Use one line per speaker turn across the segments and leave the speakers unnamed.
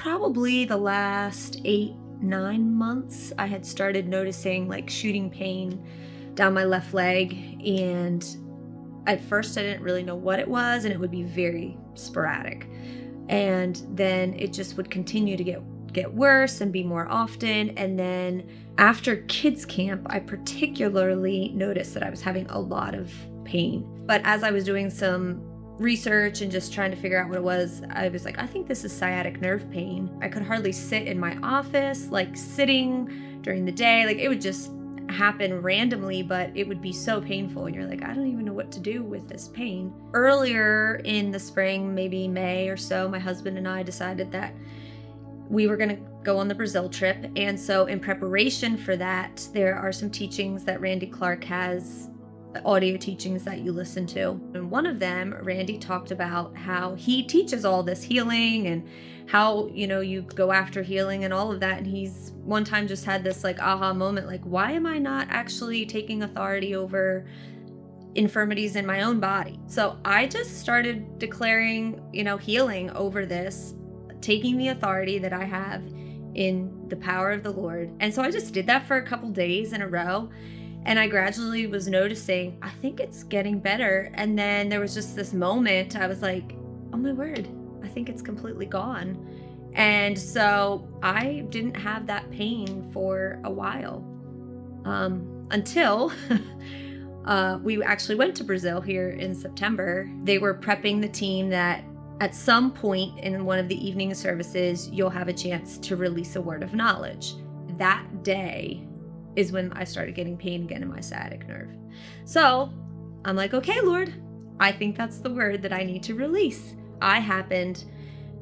probably the last 8-9 months, I had started noticing like shooting pain down my left leg. And at first I didn't really know what it was, and it would be very sporadic. And then it just would continue to get worse and be more often. And then after kids camp, I particularly noticed that I was having a lot of pain. But as I was doing some research and just trying to figure out what it was, I was like, I think this is sciatic nerve pain. I could hardly sit in my office, like sitting during the day. Like it would just happen randomly, but it would be so painful. And you're like, I don't even know what to do with this pain. Earlier in the spring, maybe May or so, my husband and I decided that we were going to go on the Brazil trip. And so in preparation for that, there are some teachings that Randy Clark has, audio teachings that you listen to. And one of them, Randy talked about how he teaches all this healing and how, you go after healing and all of that. And he's one time just had this like aha moment, like, why am I not actually taking authority over infirmities in my own body? So I just started declaring, healing over this, taking the authority that I have in the power of the Lord. And so I just did that for a couple days in a row. And I gradually was noticing, I think it's getting better. And then there was just this moment, I was like, oh my word, I think it's completely gone. And so I didn't have that pain for a while, until we actually went to Brazil here in September. They were prepping the team that at some point in one of the evening services, you'll have a chance to release a word of knowledge. That day is when I started getting pain again in my sciatic nerve. So I'm like, okay, Lord, I think that's the word that I need to release. I happened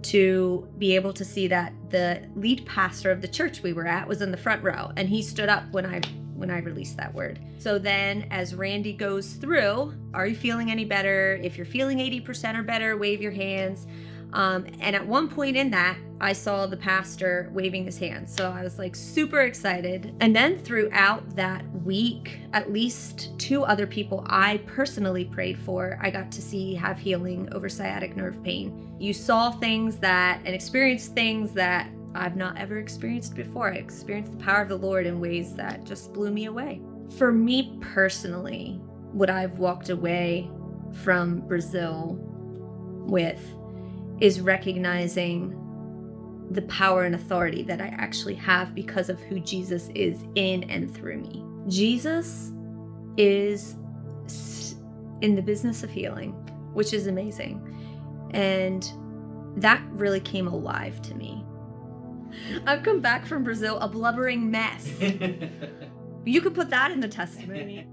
to be able to see that the lead pastor of the church we were at was in the front row, and he stood up when I released that word. So then as Randy goes through, are you feeling any better? If you're feeling 80% or better, wave your hands. And at one point in that, I saw the pastor waving his hands. So I was like super excited. And then throughout that week, at least 2 other people I personally prayed for, I got to see have healing over sciatic nerve pain. You saw things and experienced things that I've not ever experienced before. I experienced the power of the Lord in ways that just blew me away. For me personally, what I've walked away from Brazil with is recognizing the power and authority that I actually have because of who Jesus is in and through me. Jesus is in the business of healing, which is amazing. And that really came alive to me. I've come back from Brazil a blubbering mess. You could put that in the testimony.